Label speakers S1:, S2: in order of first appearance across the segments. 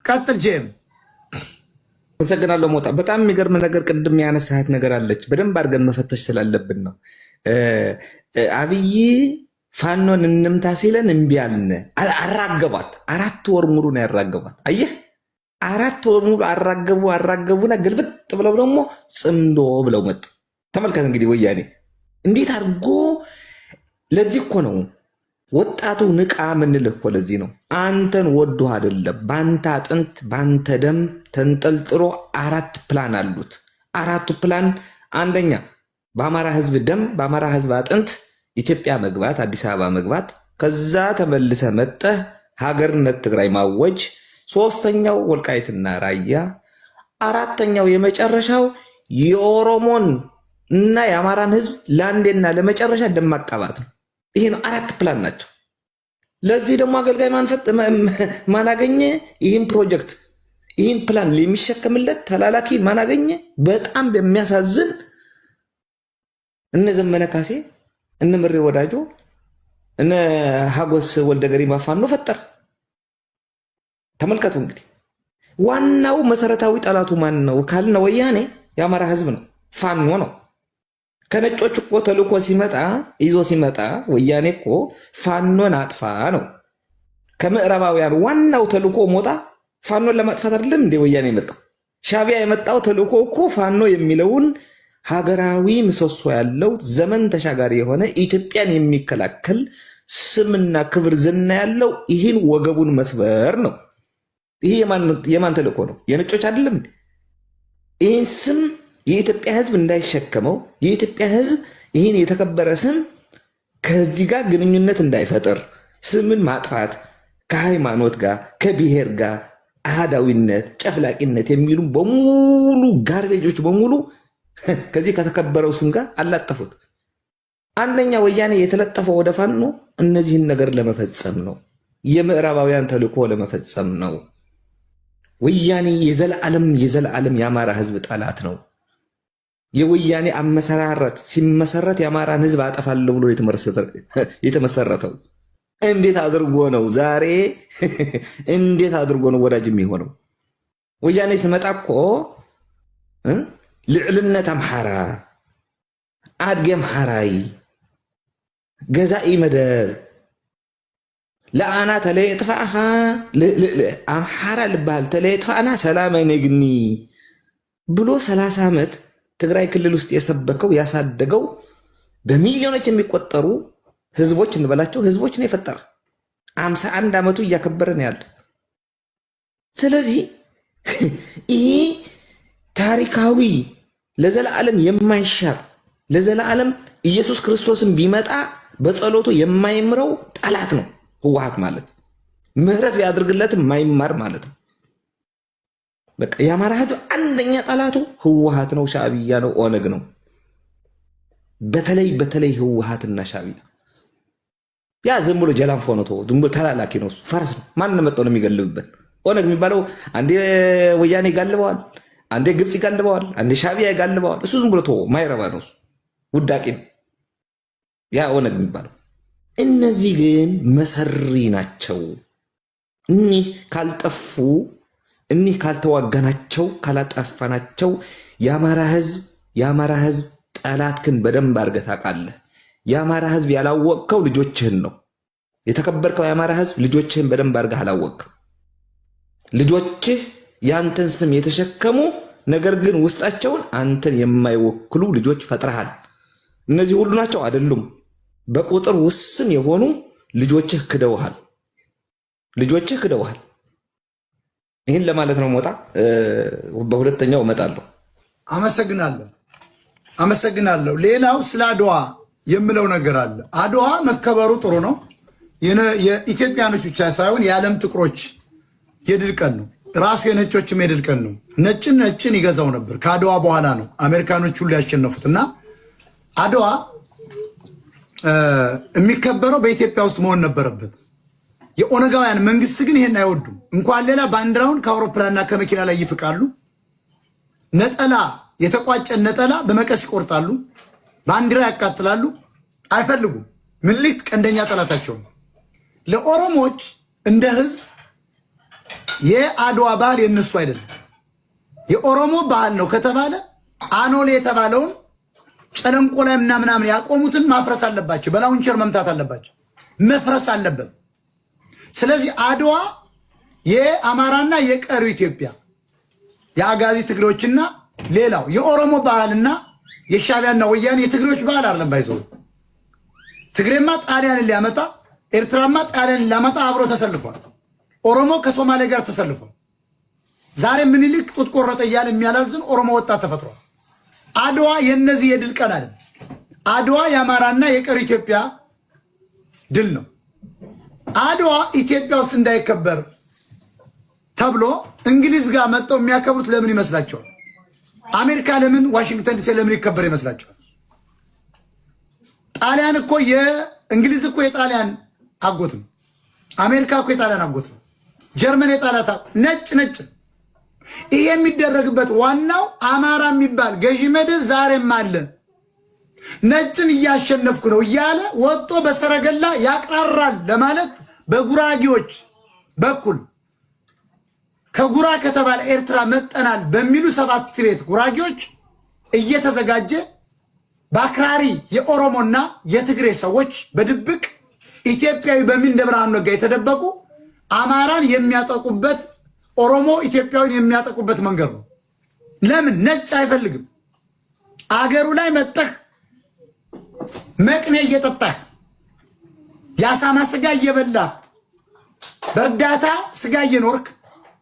S1: ቀጥል ጄም።
S2: አመሰግናለሁ ሞጣ። በጣም የሚገርም ነገር ቅድም ያነሳሃት ነገር አለች። በደንብ አድርገን መፈተሽ ስላለብን ነው። አብይ ፋኖን እንምታ ሲለን እምቢ አልን። አራገቧት። 4 ወር ሙሉ ነው ያራገቧት። አየህ፣ 4 ወር ሙሉ አራገቡና ግልብጥ ብለው ደግሞ ጽምዶ ብለው መጡ። ተመልከት እንግዲህ ወያኔ እንዴት አድርጎ። ለዚህ እኮ ነው ወጣቱ ንቃ ምንልህ እኮ ለዚህ ነው። አንተን ወዶ አይደለም፣ ባንተ አጥንት ባንተ ደም ተንጠልጥሎ 4 ፕላን አሉት። 4ቱ ፕላን አንደኛ በአማራ ህዝብ ደም በአማራ ህዝብ አጥንት ኢትዮጵያ መግባት፣ አዲስ አበባ መግባት፣ ከዛ ተመልሰ መጠህ ሀገርነት ትግራይ ማወጅ፣ 3ኛው ወልቃይትና ራያ፣ 4ኛው የመጨረሻው የኦሮሞን እና የአማራን ህዝብ ለአንዴና ለመጨረሻ ደም ማቃባት ነው። ይሄ ነው 4 ፕላን ናቸው። ለዚህ ደግሞ አገልጋይ ማናገኘ ይህን ፕሮጀክት ይህን ፕላን የሚሸከምለት ተላላኪ ማናገኘ። በጣም በሚያሳዝን እነ ዘመነ ካሴ እነ ምሬ ወዳጆ እነ ሀጎስ ወልደ ገሪማ ፋኖ ፈጠር። ተመልከቱ እንግዲህ ዋናው መሰረታዊ ጠላቱ ማን ነው ካልነ ወያኔ የአማራ ህዝብ ነው፣ ፋኖ ነው። ከነጮች እኮ ተልኮ ሲመጣ ይዞ ሲመጣ ወያኔ እኮ ፋኖን አጥፋ ነው። ከምዕራባውያን ዋናው ተልኮ ሞጣ ፋኖን ለማጥፋት አይደለም እንዴ ወያኔ የመጣው? ሻቢያ የመጣው ተልኮ እኮ ፋኖ የሚለውን ሀገራዊ ምሰሶ ያለው ዘመን ተሻጋሪ የሆነ ኢትዮጵያን የሚከላከል ስምና ክብር ዝና ያለው ይህን ወገቡን መስበር ነው። ይሄ የማን ተልኮ ነው? የነጮች አይደለም እንዴ? ይህን ስም የኢትዮጵያ ህዝብ እንዳይሸከመው፣ የኢትዮጵያ ህዝብ ይህን የተከበረ ስም ከዚህ ጋር ግንኙነት እንዳይፈጥር፣ ስምን ማጥፋት ከሃይማኖት ጋር ከብሔር ጋር አህዳዊነት፣ ጨፍላቂነት የሚሉ በሙሉ ጋርቤጆች በሙሉ ከዚህ ከተከበረው ስም ጋር አላጠፉት። አንደኛ ወያኔ የተለጠፈው ወደ ፋኖ እነዚህን ነገር ለመፈጸም ነው። የምዕራባውያን ተልእኮ ለመፈጸም ነው። ወያኔ የዘላለም የአማራ ህዝብ ጠላት ነው። የወያኔ አመሰራረት ሲመሰረት የአማራን ህዝብ አጠፋለሁ ብሎ የተመሰረተው እንዴት አድርጎ ነው ዛሬ እንዴት አድርጎ ነው ወዳጅ የሚሆነው? ወያኔ ስመጣ እኮ ልዕልነት አምሓራ አድገ አምሓራይ ገዛኢ መደብ ለአና ተለየጥፋእኻ አምሓራ ልባል ተለየጥፋእና ሰላም አይነግኒ ብሎ 30 ዓመት ትግራይ ክልል ውስጥ የሰበከው ያሳደገው በሚሊዮኖች የሚቆጠሩ ህዝቦች እንበላቸው ህዝቦች ነው የፈጠረ። 51 ዓመቱ እያከበረን ያለ። ስለዚህ ይህ ታሪካዊ ለዘላለም የማይሻር ለዘላለም ኢየሱስ ክርስቶስን ቢመጣ በጸሎቱ የማይምረው ጠላት ነው ህወሓት ማለት። ምህረት ቢያደርግለትም የማይማር ማለት ነው። በቃ የአማራ ህዝብ አንደኛ ጠላቱ ህወሓት ነው፣ ሻዕቢያ ነው፣ ኦነግ ነው። በተለይ ህወሓትና ሻዕቢያ ያ ዝም ብሎ ጀላንፎ ነው፣ ዝም ብሎ ተላላኪ ነው፣ ፈረስ ነው። ማን መጣው ነው የሚገልብበት? ኦነግ የሚባለው አንዴ ወያኔ ይጋልበዋል፣ አንዴ ግብጽ ይጋልበዋል፣ አንዴ ሻዕቢያ ይጋልበዋል። እሱ ዝም ብሎ ማይረባ ነው፣ ውዳቂ ነው ያ ኦነግ የሚባለው። እነዚህ ግን መሰሪ ናቸው። እኒህ ካልጠፉ እኒህ ካልተዋጋናቸው ካላጠፋናቸው የአማራ ህዝብ ጠላትክን በደንብ አድርገህ ታውቃለህ። የአማራ ህዝብ ያላወቅከው ልጆችህን ነው። የተከበርከው የአማራ ህዝብ ልጆችህን በደንብ አድርገህ አላወቅም። ልጆችህ ያንተን ስም የተሸከሙ ነገር ግን ውስጣቸውን አንተን የማይወክሉ ልጆች ፈጥረሃል። እነዚህ ሁሉ ናቸው አይደሉም። በቁጥር ውስን የሆኑ ልጆችህ ክደውሃል። ይህን ለማለት ነው ሞጣ። በሁለተኛው እመጣለሁ።
S1: አመሰግናለሁ። ሌላው ስለ አድዋ የምለው ነገር አለ። አድዋ መከበሩ ጥሩ ነው። የኢትዮጵያኖች ብቻ ሳይሆን የዓለም ጥቁሮች የድል ቀን ነው። ራሱ የነጮችም የድል ቀን ነው። ነጭን ይገዛው ነበር። ከአድዋ በኋላ ነው አሜሪካኖች ሁሉ ያሸነፉት እና አድዋ የሚከበረው በኢትዮጵያ ውስጥ መሆን ነበረበት። የኦነጋውያን መንግስት ግን ይሄን አይወዱም። እንኳን ሌላ ባንዲራውን ከአውሮፕላንና ከመኪና ላይ ይፍቃሉ። ነጠላ የተቋጨን ነጠላ በመቀስ ይቆርጣሉ። ባንዲራ ያቃጥላሉ። አይፈልጉም። ምኒልክ ቀንደኛ ጠላታቸው ነው። ለኦሮሞች እንደ ህዝብ የአድዋ ባህል የነሱ አይደለም፣ የኦሮሞ ባህል ነው ከተባለ አኖሌ የተባለውን ጨለንቆ ላይ ምናምን ያቆሙትን ማፍረስ አለባቸው። በላውንቸር መምታት አለባቸው። መፍረስ አለበት። ስለዚህ አድዋ የአማራና የቀሪው ኢትዮጵያ የአጋዚ ትግሬዎችና ሌላው የኦሮሞ ባህልና የሻቢያና ወያኔ የትግሬዎች ባህል አይደለም። ባይዘው ትግሬማ ጣሊያንን ሊያመጣ ኤርትራማ ጣሊያንን ሊያመጣ አብሮ ተሰልፏል። ኦሮሞ ከሶማሌ ጋር ተሰልፏል። ዛሬ ምኒልክ ጡት ቆረጠ እያለ የሚያላዝን ኦሮሞ ወጣት ተፈጥሯል። አድዋ የነዚህ የድል ቀን አይደለም። አድዋ የአማራና የቀሪው ኢትዮጵያ ድል ነው። አድዋ ኢትዮጵያ ውስጥ እንዳይከበር ተብሎ እንግሊዝ ጋር መጥተው የሚያከብሩት ለምን ይመስላቸዋል? አሜሪካ ለምን ዋሽንግተን ዲሲ ለምን ይከበር ይመስላቸዋል? ጣሊያን እኮ የእንግሊዝ እኮ የጣሊያን አጎት ነው። አሜሪካ እኮ የጣሊያን አጎት ነው። ጀርመን የጣሊያን ነጭ ይሄ የሚደረግበት ዋናው አማራ የሚባል ገዢ መደብ ዛሬም አለ። ነጭን እያሸነፍኩ ነው እያለ ወጦ በሰረገላ ያቅራራል ለማለት በጉራጌዎች በኩል ከጉራ ከተባለ ኤርትራ መጠናል በሚሉ 7 ቤት ጉራጌዎች እየተዘጋጀ በአክራሪ የኦሮሞና የትግሬ ሰዎች በድብቅ ኢትዮጵያዊ በሚል እንደ ብርሃኑ ነጋ የተደበቁ አማራን የሚያጠቁበት ኦሮሞ ኢትዮጵያዊን የሚያጠቁበት መንገድ ነው። ለምን ነጭ አይፈልግም? አገሩ ላይ መጠህ መቅኔ እየጠጣህ የአሳማ ስጋ እየበላህ በእርዳታ ስጋ እየኖርክ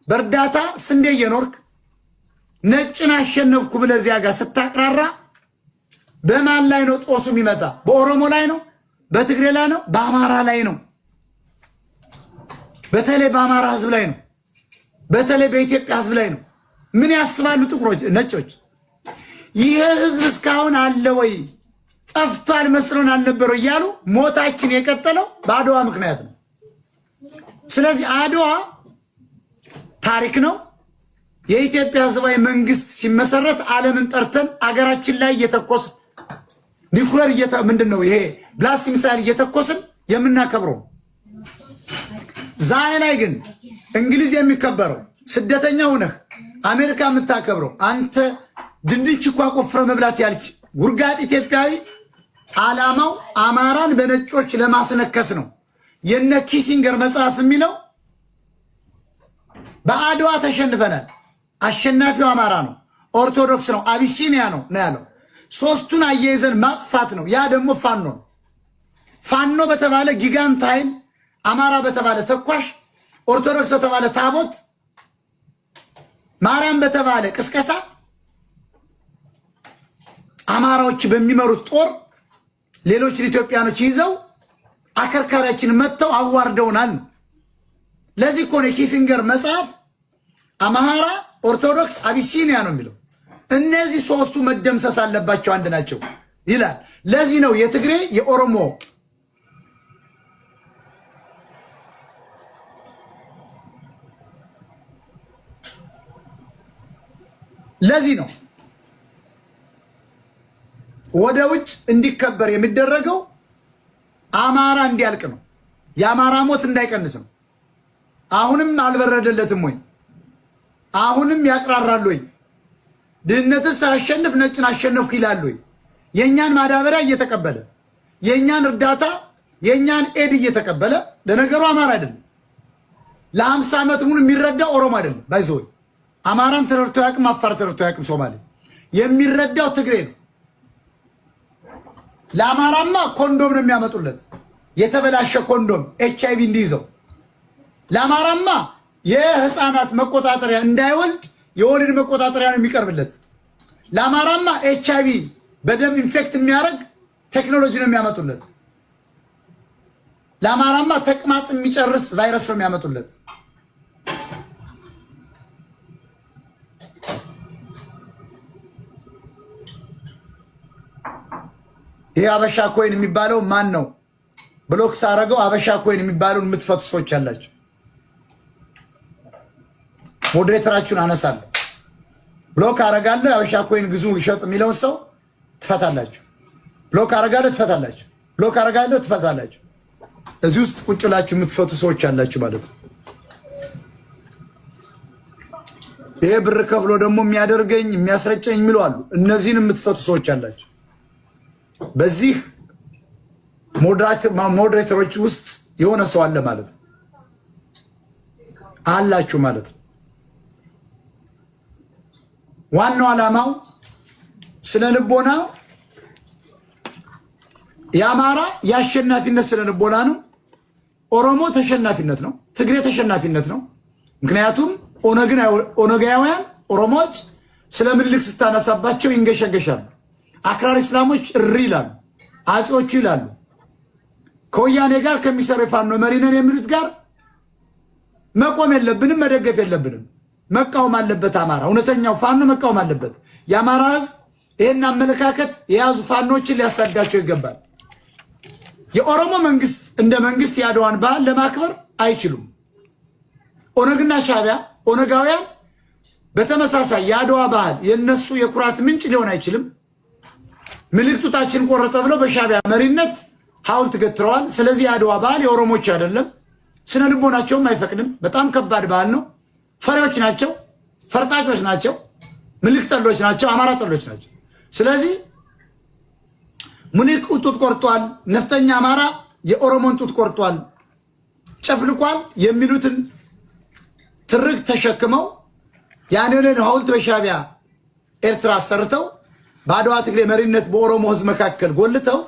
S1: በእርዳታ ስንዴ እየኖርክ ነጭን አሸነፍኩ ብለህ እዚያ ጋር ስታቅራራ በማን ላይ ነው ጦሱ የሚመጣ? በኦሮሞ ላይ ነው? በትግሬ ላይ ነው? በአማራ ላይ ነው? በተለይ በአማራ ህዝብ ላይ ነው። በተለይ በኢትዮጵያ ህዝብ ላይ ነው። ምን ያስባሉ ጥቁሮች ነጮች? ይሄ ህዝብ እስካሁን አለ ወይ ጠፍቷል መስሎን አልነበረው እያሉ ሞታችን የቀጠለው በአድዋ ምክንያት ነው። ስለዚህ አድዋ ታሪክ ነው። የኢትዮጵያ ህዝባዊ መንግስት ሲመሰረት ዓለምን ጠርተን አገራችን ላይ እየተኮስ ኒኩለር ምንድነው ይሄ ብላስቲክ ሚሳይል እየተኮስን የምናከብረው። ዛሬ ላይ ግን እንግሊዝ የሚከበረው ስደተኛ ሆነህ አሜሪካ የምታከብረው አንተ ድንች እንኳ ቆፍረ መብላት ያልች ጉርጋጥ ኢትዮጵያዊ ዓላማው አማራን በነጮች ለማስነከስ ነው። የነ ኪሲንገር መጽሐፍ የሚለው በአድዋ ተሸንፈናል፣ አሸናፊው አማራ ነው፣ ኦርቶዶክስ ነው፣ አቢሲኒያ ነው ያለው። ሶስቱን አያይዘን ማጥፋት ነው። ያ ደግሞ ፋኖ ነው። ፋኖ በተባለ ጊጋንት ኃይል፣ አማራ በተባለ ተኳሽ፣ ኦርቶዶክስ በተባለ ታቦት፣ ማርያም በተባለ ቅስቀሳ አማራዎች በሚመሩት ጦር ሌሎችን ኢትዮጵያኖች ይዘው አከርካሪያችን መጥተው አዋርደውናል። ለዚህ እኮ ነው ኪሲንገር መጽሐፍ አማራ፣ ኦርቶዶክስ፣ አቢሲኒያ ነው የሚለው። እነዚህ ሶስቱ መደምሰስ አለባቸው፣ አንድ ናቸው ይላል። ለዚህ ነው የትግሬ የኦሮሞ ለዚህ ነው ወደ ውጭ እንዲከበር የሚደረገው አማራ እንዲያልቅ ነው። የአማራ ሞት እንዳይቀንስ ነው። አሁንም አልበረደለትም ወይ? አሁንም ያቅራራሉ ወይ? ድህነትስ ሳያሸንፍ ነጭን አሸነፍኩ ይላሉ ወይ? የኛን ማዳበሪያ እየተቀበለ የኛን እርዳታ የኛን ኤድ እየተቀበለ ለነገሩ አማራ አይደለም ለ50 ዓመት ሙሉ የሚረዳው ኦሮሞ አይደለም። ባይዘው አማራም ተረድቶ ያቅም፣ አፋር ተረድቶ ያቅም፣ ሶማሌ የሚረዳው ትግሬ ነው። ለአማራማ ኮንዶም ነው የሚያመጡለት፣ የተበላሸ ኮንዶም ኤችአይቪ እንዲይዘው። ለአማራማ የህፃናት መቆጣጠሪያ እንዳይወልድ የወሊድ መቆጣጠሪያ ነው የሚቀርብለት። ለአማራማ ኤችአይቪ በደም ኢንፌክት የሚያደርግ ቴክኖሎጂ ነው የሚያመጡለት። ለአማራማ ተቅማጥ የሚጨርስ ቫይረስ ነው የሚያመጡለት። ይሄ አበሻ ኮይን የሚባለው ማን ነው? ብሎክ ሳረገው አበሻ ኮይን የሚባለውን የምትፈቱ ሰዎች አላችሁ። ሞዴሬተራችሁን አነሳለሁ። ብሎክ አረጋለሁ። አበሻ ኮይን ግዙ ይሸጥ የሚለውን ሰው ትፈታላችሁ። ብሎክ አረጋለሁ፣ ትፈታላችሁ። ብሎክ አረጋለሁ፣ ትፈታላችሁ። እዚህ ውስጥ ቁጭ ብላችሁ የምትፈቱ ሰዎች አላችሁ ማለት ነው። ይሄ ብር ከፍሎ ደግሞ የሚያደርገኝ የሚያስረጨኝ የሚሉ አሉ። እነዚህን የምትፈቱ ሰዎች አላቸው። በዚህ ሞዴሬተሮች ውስጥ የሆነ ሰው አለ ማለት ነው አላችሁ ማለት ነው። ዋናው ዓላማው ስለ ልቦና የአማራ የአሸናፊነት ስለ ልቦና ነው። ኦሮሞ ተሸናፊነት ነው። ትግሬ ተሸናፊነት ነው። ምክንያቱም ኦነጋውያን ኦሮሞዎች ስለ ምኒልክ ስታነሳባቸው ይንገሸገሻሉ። አክራሪ እስላሞች እሪ ይላሉ፣ አጼዎቹ ይላሉ። ከወያኔ ጋር ከሚሰሩ የፋኖ መሪ ነን የሚሉት ጋር መቆም የለብንም፣ መደገፍ የለብንም። መቃወም አለበት። አማራ እውነተኛው ፋኖ መቃወም አለበት። የአማራ ሕዝብ ይህን አመለካከት የያዙ ፋኖችን ሊያሳድጋቸው ይገባል። የኦሮሞ መንግስት እንደ መንግስት የአድዋን በዓል ለማክበር አይችሉም። ኦነግና ሻዕቢያ ኦነጋውያን በተመሳሳይ የአድዋ በዓል የነሱ የኩራት ምንጭ ሊሆን አይችልም። ምኒልክ ጡታችን ቆረጠ ብለው በሻዕቢያ መሪነት ሐውልት ገትረዋል። ስለዚህ የአድዋ በዓል የኦሮሞች አይደለም፣ ስነ ልቦናቸውም አይፈቅድም። በጣም ከባድ በዓል ነው። ፈሪዎች ናቸው፣ ፈርጣጮች ናቸው፣ ምኒልክ ጠሎች ናቸው፣ አማራ ጠሎች ናቸው። ስለዚህ ምኒልክ ጡት ቆርጧል፣ ነፍጠኛ አማራ የኦሮሞን ጡት ቆርጧል፣ ጨፍልቋል የሚሉትን ትርክ ተሸክመው ያንን ሐውልት በሻዕቢያ ኤርትራ ሰርተው በአድዋ ትግሬ መሪነት በኦሮሞ ህዝብ መካከል ጎልተው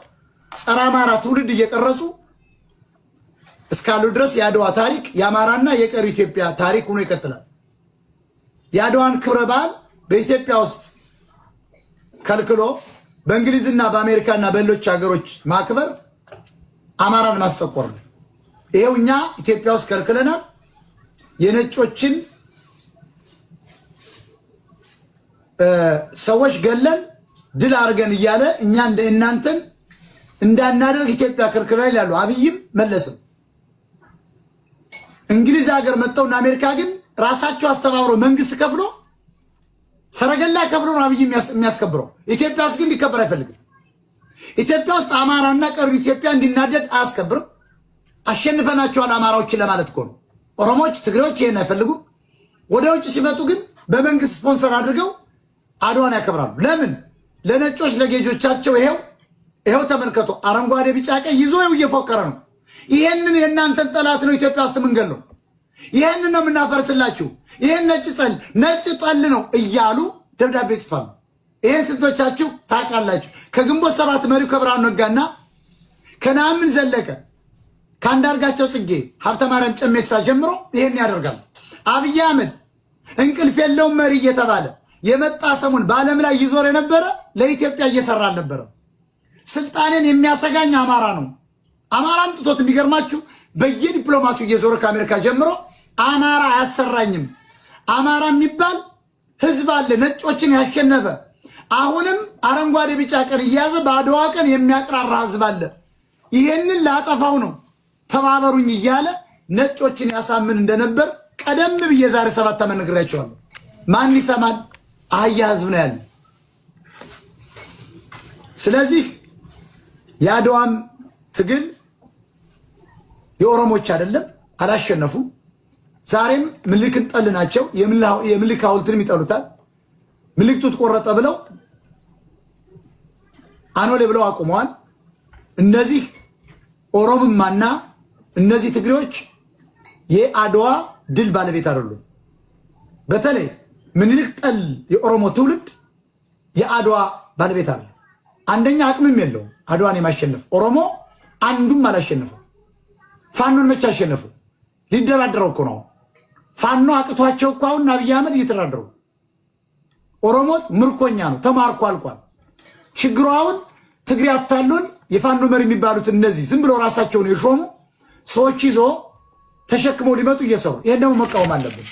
S1: ጸረ አማራ ትውልድ እየቀረጹ እስካሉ ድረስ የአድዋ ታሪክ የአማራና የቀሪ ኢትዮጵያ ታሪክ ሆኖ ይቀጥላል። የአድዋን ክብረ በዓል በኢትዮጵያ ውስጥ ከልክሎ በእንግሊዝና በአሜሪካና በሌሎች ሀገሮች ማክበር አማራን ማስጠቆር ነው። ይሄው እኛ ኢትዮጵያ ውስጥ ከልክለናል። የነጮችን ሰዎች ገለን ድል አድርገን እያለ እኛ እናንተን እንዳናደርግ ኢትዮጵያ ከልክለናል ይላሉ አብይም መለስም። እንግሊዝ ሀገር መጥተውና አሜሪካ ግን ራሳቸው አስተባብሮ መንግስት ከፍሎ ሰረገላ ከፍሎ ነው አብይ የሚያስከብረው። ኢትዮጵያ ውስጥ ግን እንዲከበር አይፈልግም። ኢትዮጵያ ውስጥ አማራና ቀሪ ኢትዮጵያ እንዲናደድ አያስከብርም። አሸንፈናቸዋል አማራዎችን ለማለት እኮ ነው። ኦሮሞዎች፣ ትግሬዎች ይሄን አይፈልጉም። ወደ ውጭ ሲመጡ ግን በመንግስት ስፖንሰር አድርገው አድዋን ያከብራሉ። ለምን? ለነጮች ለጌጆቻቸው ይሄው ተመልከቱ፣ አረንጓዴ ቢጫ ቀይ ይዞ እየፎከረ ነው። ይሄንን የእናንተን ጠላት ነው ኢትዮጵያ ውስጥ የምንገለው። ይሄንን ነው የምናፈርስላችሁ። ይሄን ነጭ ጠል ነው እያሉ ደብዳቤ ይጽፋሉ። ይሄን ስንቶቻችሁ ታውቃላችሁ? ከግንቦት ሰባት መሪው ከብርሃኑ ነጋና ከነአምን ዘለቀ ከአንዳርጋቸው ጽጌ ሀብተ ማርያም ጨሜሳ ጀምሮ ይሄን ያደርጋሉ። አብይ አህመድ እንቅልፍ የለውም መሪ እየተባለ የመጣ ሰሞን በዓለም ላይ ይዞር የነበረ ለኢትዮጵያ እየሰራ አልነበረም። ስልጣንን የሚያሰጋኝ አማራ ነው። አማራም ጥቶት የሚገርማችሁ በየዲፕሎማሲው እየዞረ ከአሜሪካ ጀምሮ አማራ አያሰራኝም። አማራ የሚባል ህዝብ አለ፣ ነጮችን ያሸነፈ አሁንም አረንጓዴ ቢጫ ቀን እያያዘ በአድዋ ቀን የሚያቅራራ ህዝብ አለ። ይሄንን ላጠፋው ነው ተባበሩኝ እያለ ነጮችን ያሳምን እንደነበር ቀደም ብዬ ዛሬ 7 ዓመት ነግሬያቸዋለሁ። ማን ይሰማል? አህያ ህዝብ ነው ያለ። ስለዚህ የአድዋም ትግል የኦሮሞች አይደለም፣ አላሸነፉም። ዛሬም ምኒልክን ጠል ናቸው። የምኒልክ ሐውልትንም ይጠሉታል። ምኒልክ ጡት ቆረጠ ብለው አኖሌ ብለው አቁመዋል። እነዚህ ኦሮሞማና እነዚህ ትግሬዎች የአድዋ ድል ባለቤት አይደሉም። በተለይ ምኒልክ ጠል የኦሮሞ ትውልድ የአድዋ ባለቤት አይደለም። አንደኛ አቅምም የለውም አድዋን የማሸነፍ። ኦሮሞ አንዱም አላሸነፈው። ፋኖን መቼ አሸነፉ? ሊደራደረው እኮ ነው። ፋኖ አቅቷቸው እኮ አሁን አብይ አህመድ እየተደራደሩ። ኦሮሞ ምርኮኛ ነው፣ ተማርኮ አልቋል። ችግሩ አሁን ትግሬ አታሉን የፋኖ መሪ የሚባሉት እነዚህ ዝም ብለው ራሳቸውን የሾሙ ሰዎች ይዞ ተሸክመው ሊመጡ እየሰሩ፣ ይሄን ደግሞ መቃወም አለብን።